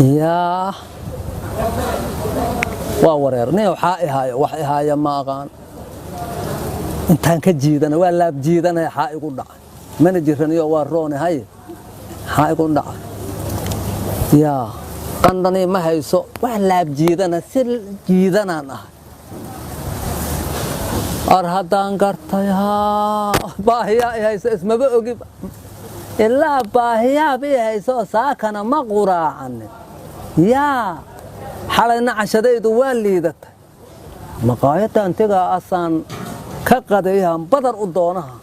يا ووريرني وحائها وحائها ما قان intaan ka jiidana waa laab jiidana xaa igu dhacay mana jiraniyo waa roone hay xaa igu dhacay ya qandani ma hayso waa laab jiidana si jiidanaan ah ar hadaan gartay ha baahiya hayso ismaba ogi ilaa baahiya bay hayso saakana ma quraacan ya xalayna cashadaydu waa liidatay maqaayadda antiga asaan ka qadayaan badar u doonaha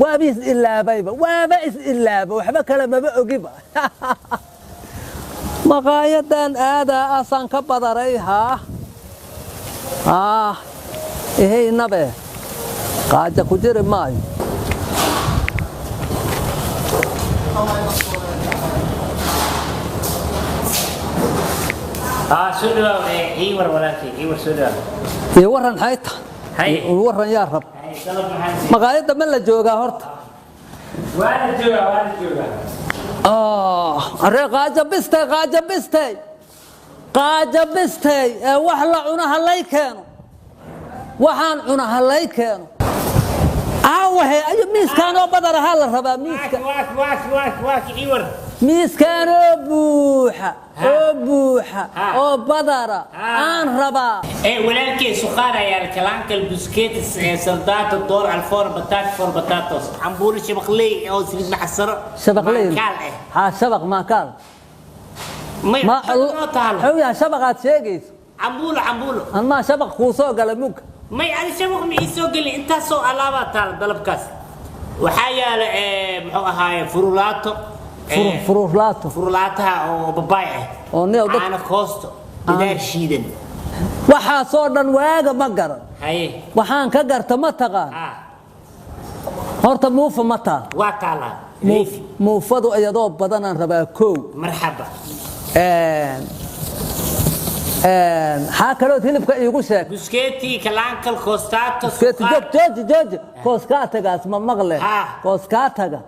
waabis ilaabayba waaba is ilaaba waxba kala maba ogiba maqaayadan aada asan ka badaray nabe qaaja ku jiri maayo سوداء إيور ولا شيء إيور سوداء يورن حيته ورن يا رب مقايد من لا جوغا هورت وانا جوغا اري قاجه بستي wax la cunaha lay keeno waxaan cunaha lay keeno waxe ayu miiskaan oo badaraha la rabaa miiska واك إيور miiskaan oo buuxa oo badara aan rabaa ولكن سخارة يا الكلانك البسكيت سلطات الدور على الفور بطاطس عمبور شبقلي أو سيد محسر شبقلي شبق ما كان ما حويا شبقات شيقيس عمبولو أنا ما شبق خوصو قلموك ما يعني شبق ميسو قلي انت سو علامة تال دلبكاس وحايا هاي فرولاتو فرولاتها أو بابايع أنا كوستو إدار شيدن waxaa soo dhan waaga ma garan waxaan ka garta ma taqaan horta muufa ma taal waa taala muufadu ayadoo badan aan rabaa koow marxaba ها كلو هلبك iigu sheeg buskeeti kalaanka koostato jooji kooskaataga ma maqle kooskaataga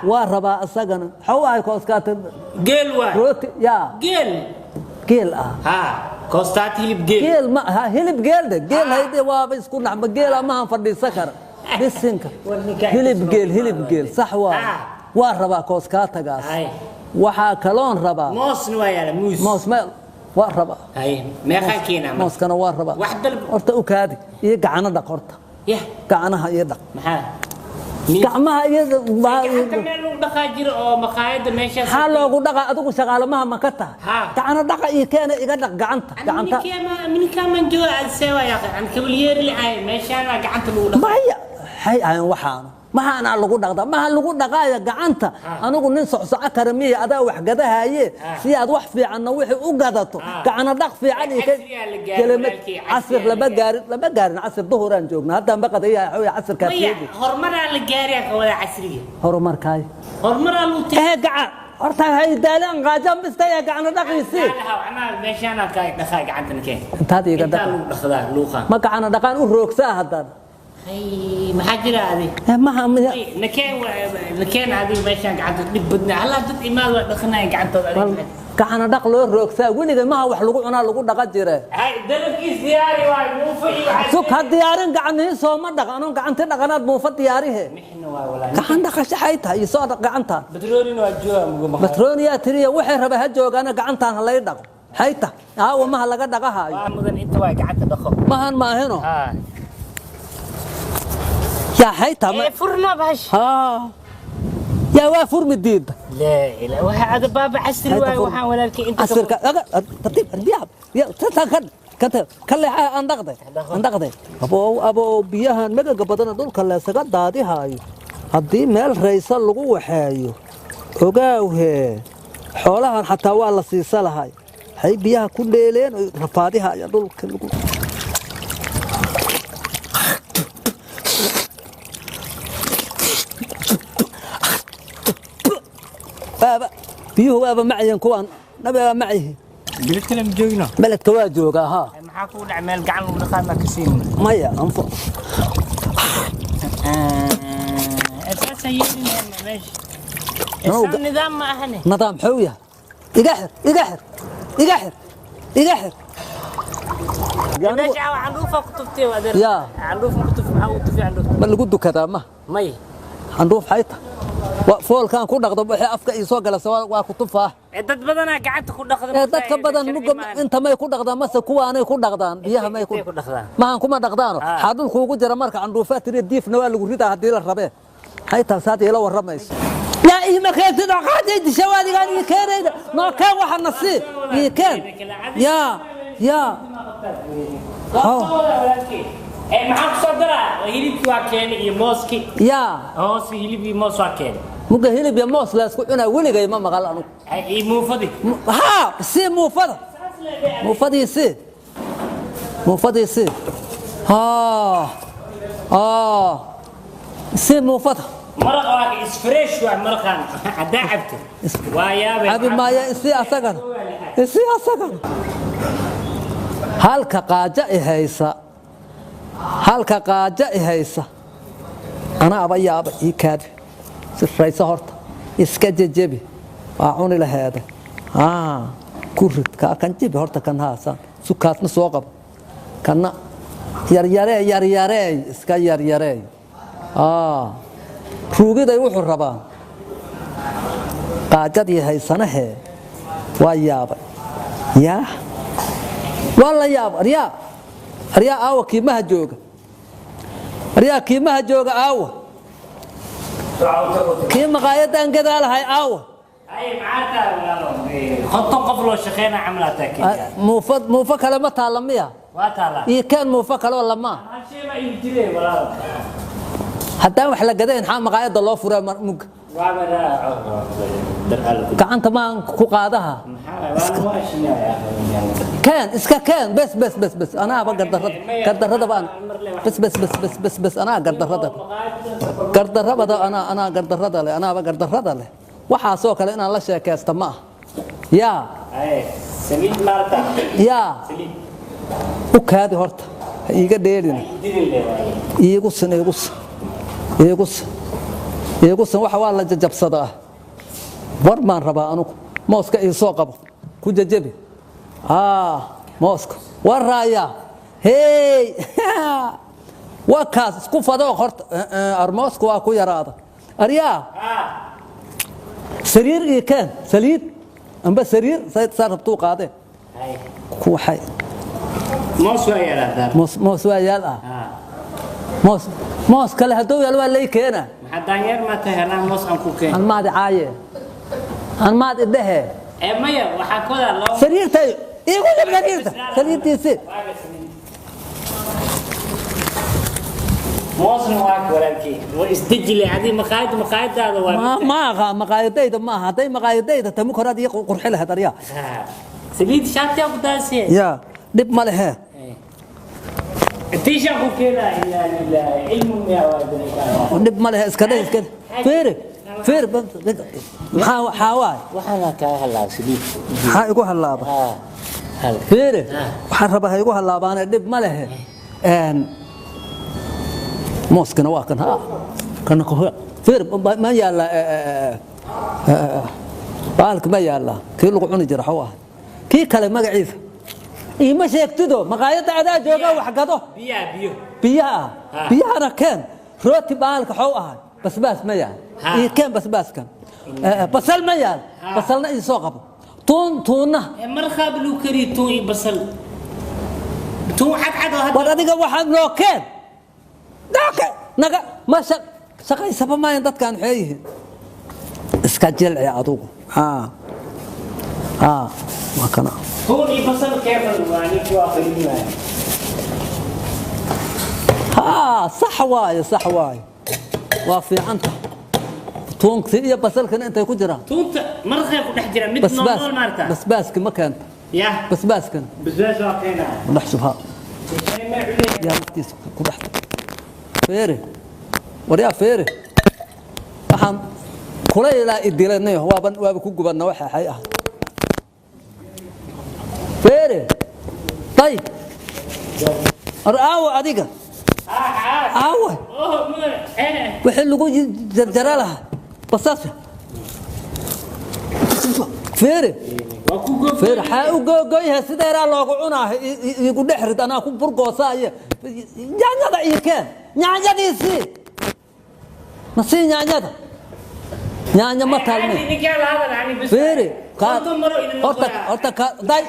waa rabaa asagana xawaay kooskaata geel waa rooti ya geel koostaat hilib geel ma hilib geel hayde waa isku naxba geel ma han fadhiisa kara bisinka hilib geel sax waa rabaa kooskaatagaas waxa kaloon rabaa moosna waa yaala moos meel waa rabaa meeqan keena mooskana waa rabaa horta u kaadi iyo gacana dhaq horta gacanaha iyo dhaq maxaa gacmaha iyo meel lagu dhaqaa jiro oo maqaayada meeshaas ha loogu dhaqa adigu shaqaalamaha ma ka tahay gacana dhaqa iyo keena iga dhaq gacanta min kama jooga sewa ya aan kabliyeer li ay meeshaana gacanta lagu dhaqa maya hay aan waxaan lagu dhaqda ma lagu dhaqaaya gacanta anigu nin socsoco karamiya adaa wax gadahaye si aad wax fiican wixii u gadato gacana dhaq fiican iyo kelimad casir laba gaarin casir duhuraan joogna hadda ma qadaya xooya casirka fiidi hormara la gaariya ka wada casriga hormarkaay hormara lu gacan horta hay daalan qaajan bistay gacana dhaqiisi ana meeshana ka dhaqaa gacanta keen intaad iga dhaqdaa luuqa ma gacana dhaqaan u roogsaa haddana ما حجر هذه ما نكين هذه ماشان قعدت بدنا هلا ضد إيمان ودخلنا قعدت كأنا دخل الركسة ونيجا ما هو حلقوا أنا لقوا دقات جرا هاي دلك إزدياري واي مو في سوق هالديارين قعدني سو ما دق أنا قعدت دقنا مو في دياري هي كأنا دقش حيتها يصاد قعدتها بتروني نوجوا بتروني يا تري وحي ربها الجوج أنا قعدتها هلا يدق حيتها وما هلا قد دقها مدن أنت واي قعدت دخل ما هنا يا حيتها فرنا باش يا وافر مديد لا وهذا بابا عسر وحاول لك انت عسر ترتيب البياب يا كتب كله اندقده ابو بيها مدق بدن دول كله سغا دادي هاي hadii meel raysa lagu waxeeyo ogaawhe xoolahan xataa waa la siisa lahay hay biyaha ku dheeleen rafaadiha ayaa dhulka lagu بابا بيهو بابا معي كوان نبي معي بلد كلام جوجنا بلد كواجوجا ها محاكو نعمل قعن ودخل ما كسين مية أنفق أساسا يجي ماشي النظام ما أهني نظام حوية يقحر يقحر يقحر ماشي عندوفة كتبتي وأدير يا عندوفة كتب معه كتب عندوفة ما اللي قدو كذا ما مي عندوف حيطة وفول كان كل نقطة بحي أفكا يسوق على سواء وكتبها dad badan aa gacanta ku dhaqda dadka badan inta may ku dhaqdaan mase kuwa aanay ku dhaqdaan biyaha may ku dhaqdaan maahan kuma dhaqdaano xadul kuugu jira marka candhuufa tiri diifna waa lagu ridaa hadii la rabee hayta saad ila waramayso yaa ima keento dhaqaadid shawaadigan iyo keenayda ma ka waxa nasiib iyo keen ya maxaa ku soo daraa hilibkii waa keenay iyo mooskii ya hoos hilibkii moos waa keenay muga hilib iyo moos la isku cunaa weligay ma maqal anu ay muufadi ha si muufada muufadiisi ha si muufada maraqa waa is fresh waa maraqan hadaa cabto waa yaabay abi ma ya isi asagan halka qaaja haysa ana aba yaaba ii kaad sifraysa horta iska jejebi waa cuni laheeda kurid ka kan jibi horta kan haasan sukaadna soo qab kana yaryaree iska yaryaree ruugiday wuxuu rabaa qaajadii haysanahe waa yaabay yaa wala yaab aryaa aawa kiimaha jooga aawa kii maqaayadan gadaalahay aawa ay maarta walaalo qofto qof loo shaqeynaa camlaata muufa kale ma taala miya waa taala iyo kan muufa kale lama sheema in jirey walaalo haddaan wax la gadeen xaa maqaayada loo furaa mug gacanta maan ku qaadaha كان اسكا كان بس انا قدرت بان بس انا قدرت انا قدرت له waxa soo kale inaan la sheekaysto ma ya saliid maarta ya u kaadi horta iiga dheelina iigu san waxa waa la jajabsadaa war maan rabaa anugu mooska ii soo qabo ku jajabi mooska waraya hey wakaas isku fado horta armoosku waa ku yaraada aryaa سرير إيه كان سليد أم بس سرير صار بطوق هذا كو حي موس ويا موس ويا موس كله هدو يلوا لي كنا حدانير ما تهلا موس أنكو كان أنا ما أدري عاية أنا ما أدري ده ما يا وحكولا الله سرير تاي إيه ولا سرير تيسي موس نواك ولكن واستجلي هذه مقايد هذا ما مقايديد ما هذي مقايديد تمك هذه قرح لها دريا سبيد شاتي قداسي يا دب مالها تيجي اكو كده الى علم يا ولد دب مالها اسكده فير حاواي وحنا كهلا سبيد igu halaaba فير waxaan rabaa igu halaabaan dib malehe موسكنا واكن كان فير ما يلا بالك ما يلا كي لو cuni jira xawaa kii kale magaciisa ima sheegtido maqaayada adaa jooga wax gado biyaha keen rooti baalka xaw ahay basbaas ma yaal iyo keen basbaaskan basal ma yaal basalna ii soo qabo tuuna marxab lu kari tuun basal xad war adiga waxaan loo keen naga ma shaqay sabamayn dadkan xeeyeen iska jilci adugu ma kana هوني بصل كيف الواني كوافلين صح واي وافي انت تونك يا بصل كان انت كجرا تونت مرخي كدحجرا مid نور مارتا بس ما كان يا بس كان واقينا نحسبها يا مفتيس كدحت فيري وريا فيري waxaan kulayla idilanay waaba ku gubana waxa xay ah فيري طيب رأوا أديك وحلو جرجر لها بصاصة فيري فير حاو جوجيها سيدنا الله قعنا يقول نحرد أنا أكون برقصاية يعني هذا إيكان يعني هذا يصير نصير يعني هذا يعني ما تعلمين فيري أرتك داي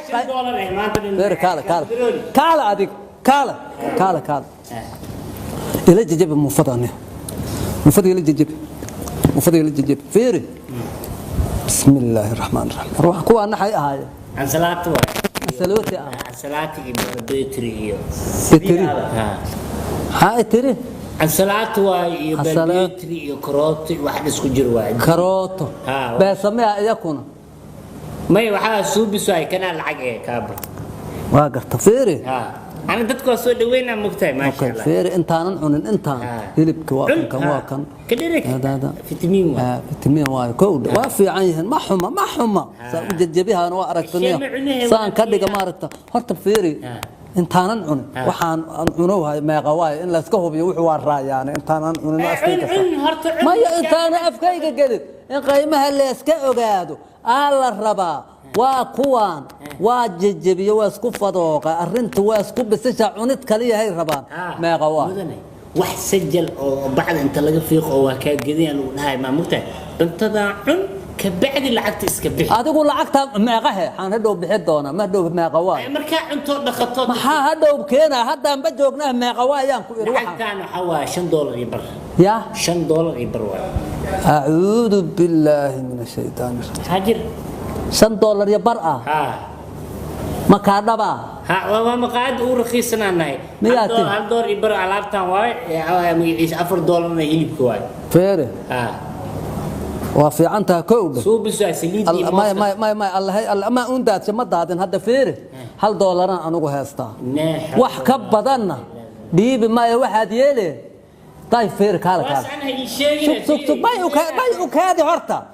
فيري كالا أديك كالا إلى جيب مفضانه مفضي إلى جيب فيري بسم الله الرحمن الرحيم روح كوا أنا حي هاي عن صلاته سلوتي عن صلاته بيتري هاي تري عن صلاته بيتري كروت واحد اسكو جرواي كروت بسميها يكون ما يوحى سوبي سواي كان العقل كابر واقر تفيري أنا دتك سو دوينا مقتاي ما شاء الله فيري انت عنن انت هلبك واكن كدرك هذا فيتامين فيتامين واي كود وافي عينهن ما حمى ججبيها انا واركتني سان كدغ ما aragta horta fiiri intaanan cunin waxaan cunowahay meeqa waay in la iska hubiyo wuxuu waa raayaan intaanan cunin afkayga ma ya intaan afkayga galid in qiimaha la iska ogaado alla rabaa waa kuwaan waa jajjabiyo waa isku fadooqa arintu waa isku bisasha cunid kaliya hay rabaan meeqa waa wax sajal oo bacd inta laga fiiqo waa ka gadiyaan uu dhahay ma mugtay intada cun ka bacdi lacagta iska bixi adigu lacagta meeqa aan hadhow bixi doona ma hadhow meeqa waa marka cunto dhaqato maxaa hadhow keena haddaan ba joognaa meeqa waa ayaan ku iri waxaan xawaa $5 iyo bar ya $5 iyo bar waa a'uudu billahi minash shaytaani hajir $5 iyo bar ah ما كهرباء ها ما قاعد ورخيصنا ناي $1 يبر على لابتان واي ميش $4 يجيب كواي فيري وفي عنتها كوب سو بس سليد ما الله ما أندات ما دادن هذا فيري $1 أنا هستا وح كبدنا ديب ما واحد يلي طيب فيري كلا شوف بايو كهذه هرتا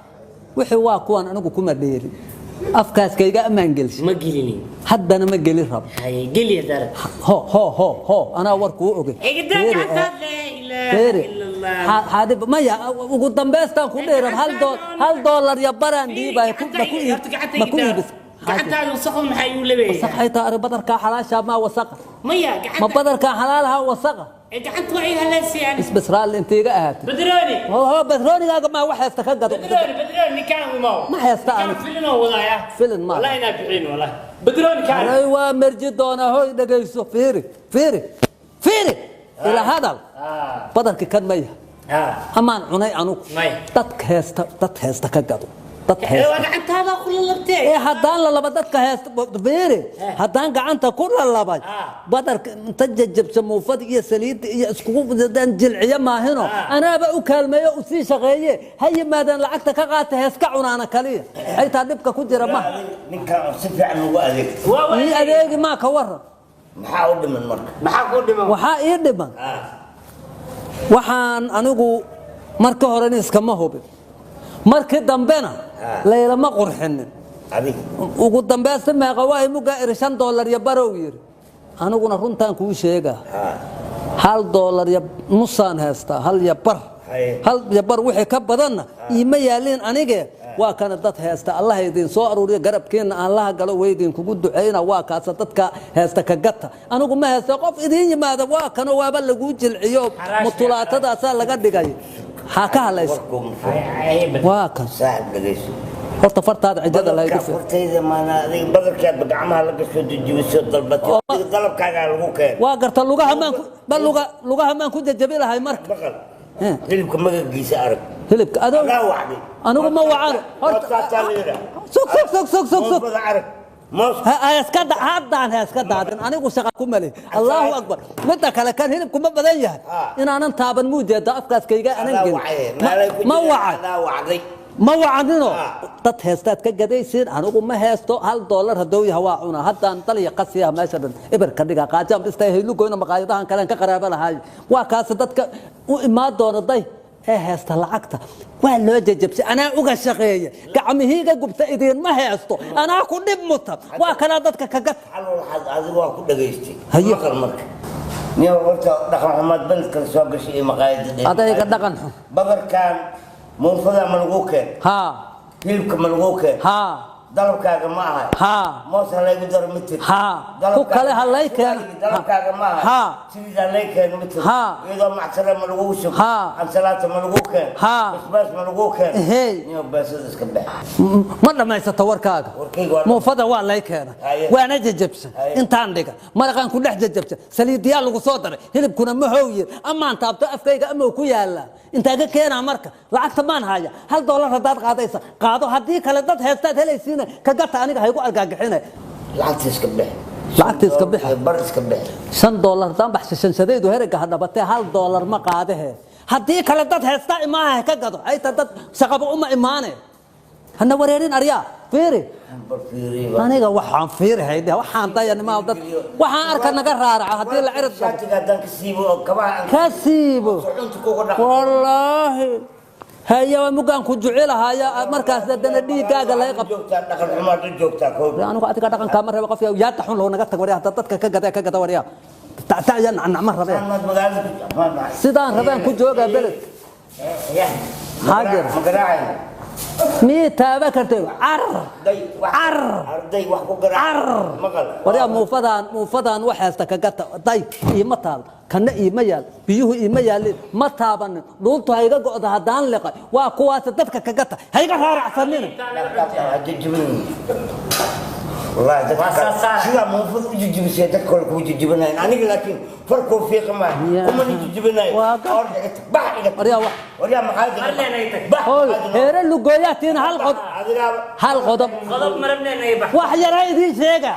وحوا كوان أنا كوما ديري أفكاس كيجا ما نجلس ما جلني حد أنا ما جلي رب هاي جلي دار هو أنا وركو أوكي إيه لا إله إلا الله هذا ما يا وقدام بستان كله $1 يا بران دي بكون بس قعدت على وسخ محيول لبي وسخ حيتا بدر كحلال شاب ما وسخ ما بدر كحلالها وسخ قعدت وعيها ليس يعني بس رال انت قاعد بدروني هو بدروني ما واحد استخدم بدروني كان ما حيستاني فيلم والله يا فيلم ما والله نافعين والله بدروني كان ايوه مرجدونا هو دغيسو فيري الى هذا بدرك كان ميه امان عني عنك ددك هيستا كغدو وقعت هذا كل لبتي هدان لبا ددك هيست بيري هدان غعنتا كل لبا بدر انت ججب سموفد iyo saliid iyo isku wadaan jilciya ma hino ana ba u kaalmeeyo u sii shaqeeye hay maadan lacagta ka qaata heeska cunaana kaliya ay taa dibka ku jira ma ninka si fiican ugu adeeg ii adeegi ma ka war maxaa u dhiman marka maxaa ku dhiman waxa ii dhiman waxaan anigu marka hore iska ma hubin markii dambena leeyla ma qurxinin ugu dambeeyay meeqa waa muga $5 ya barow yiri aniguna runtaan ku sheega $1 ya nusaan heesta hal ya bar wixii ka badanna iima yaaleen aniga waa kana dad heesta Allah idin soo aruuriyo garabkeena aan la galo weydin kugu duceeyna waa kaas dadka heesta ka gata anigu ma heesta qof idin yimaada waa kana waaba lagu jilciyo mutulaatadaas laga dhigay ha ka halaysa waa kan saaxib dhageyso horta fartaada cidada la igu fartayda maana adiga badarkaad gacmaha laga soo dejiyo dalbatay qalabkaaga lagu keen waa garta lugaha maan ku jajabi lahay marka hilibka magaciisa arag hilibka anigu ma wacan horta sug arag هاسكا دادن أنا أقول شغال كمالي الله أكبر متى كان هنا كم بدنيه إن أنا تابن موجود أفكار كيجا أنا ما وعدنا تتهستات كجدي يصير أنا أقول ما هستو $1 هدوي هواعنا حتى أنطلي قصيها مثلا إبر كديقة قاجم تستاهلوا كوينا مقايدها كلام كقرابة لهاي وكاسدتك وما دون الضي هستا لعقته ولا ججبس انا اوغا شقيه قعمهيغا غبتا idin ma heesto ana ku dib muta waa kala dadka ka gad adigu waa ku dhageystay marka niyo warta dhaqan xumad balka soo gashay maqaayada adayga dhaqan babarkan muufada ma lagu keen hilibka ma lagu keen dalabkaaga ma aha haa moos halaygu daro mitir haa ku kale halay keen dalabkaaga ma aha sidii halay keen mitir haa iyadoo macsara ma lagu shubo haa ansalaata ma lagu keen haa basbaas ma lagu keen hey niyo baasada iska bax ma dhamaysato warkaaga muufada waa lay keenay waana jajabsan intaan dhiga maraqan ku dhex jajabsan saliidiyaa lagu soo daray hilibkuna ma hooyin amaan taabto afkayga ama ku yaala inta ka keenaa marka lacagta maan haya $1 hadaad qaadaysa qaado hadii kale dad heestaad helaysiina ka gata aniga haygu argagaxinay lacagta iska bax lacagta iska bax bar iska bax $5 daan baxshan sadeedu herega hadhabatay $1 ma qaadahe hadii kale dad heesta imaaha ka gado ay dad shaqaba uma imaane hana wareerin aryaa fiiri aniga waxaan fiirhay waxaan dayan ma dad waxaan arka naga raaraca hadii la cirib shatiga dan kasiibo wallahi هيا ومقام كجعل هيا مركز دنا ديغاغا لا يقب دخل عمر جوجتا كود انا قاعد دقن كامر وقف يا تحون لو نغت وريا ددك كغدا وريا تعتعين عن عمر ربيع سيدان ربيع كجوغا بلد هاجر مقراعي مي تابا كرتو عر دي wax ku garaac maqal وريا موفدان waxaasta ka gata day ima taal kana ima yaal biyuhu ima yaalin ma taaban dhultu hayga go'da hadaan liqay waa kuwaas dadka ka gata hayga raaracsanin والله سيدا موفد يجيب سيدك كل كوي يجيبنا أنا لكن فرقوا في قمة كم يجيبنا وريا محاجة هول هير اللقياتين هالقدم وحيا رايدين شيء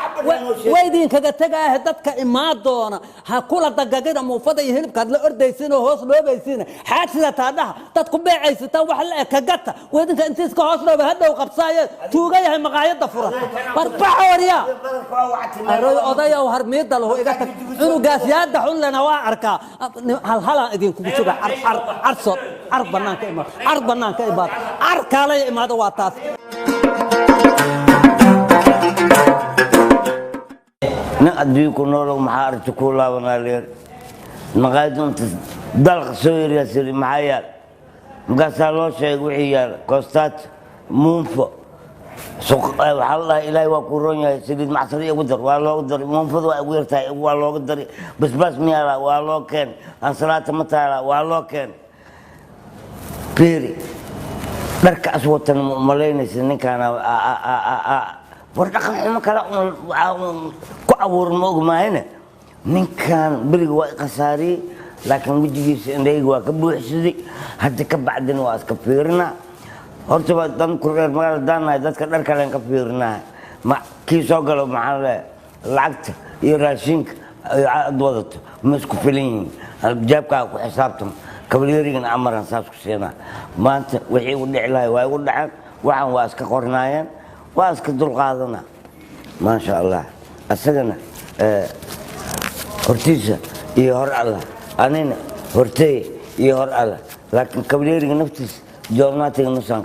ويدين كجتة هدتك إمادونا هكول الدقاقين موفد يهلب كذل أرديسين وهوس لو بيسين حادثة تادها تتقبل عيسى توحل كجتة ويدين كأنتيس كهوس لو بهدا وقبصايا توجي هي مقايد دفرة بربع وريا الرؤيا أضيع وهرميد له إذا إنه قاسيات دحون لنا وعركة هلا إذن كبشوا عرب بنان كإمات عرب بنان كإمات عرك على إمات واتاس نقدي كنورو محارة كولا ونالير نقايدون دلق سوير يسير معايا مقاسالو شيء وحيال كوستات مونفو سوق والله إلهي وكورون يا سيد معصرية قدر والله قدر منفض ويرتاي والله قدر بس ميالا والله كان أنصرات متالا والله كان بيري بركة أصوات ملين سنين كان ورقم حما كلا كأور موج ما هنا نين كان بري وقصاري لكن بيجي سندي وكبوح سدي حتى كبعدين واسكبيرنا horta waa dan ku reer magaal daana dadka dharka leen ka fiirnaa ma kii soo galo maxaa lacagta iyo raashinka aad wadato ma isku filan albaabka ku xisaabtan kabaliyarigan amaran saas ku seenaa maanta wixii u dhici lahay waa ugu dhacaan waxaan waa iska qornaayeen waa iska dulqaadana ma sha Allah asagana hortiisa iyo hor Allah anina hortay iyo hor Allah laakiin kabaliyarigan naftiisa جورناتي نصان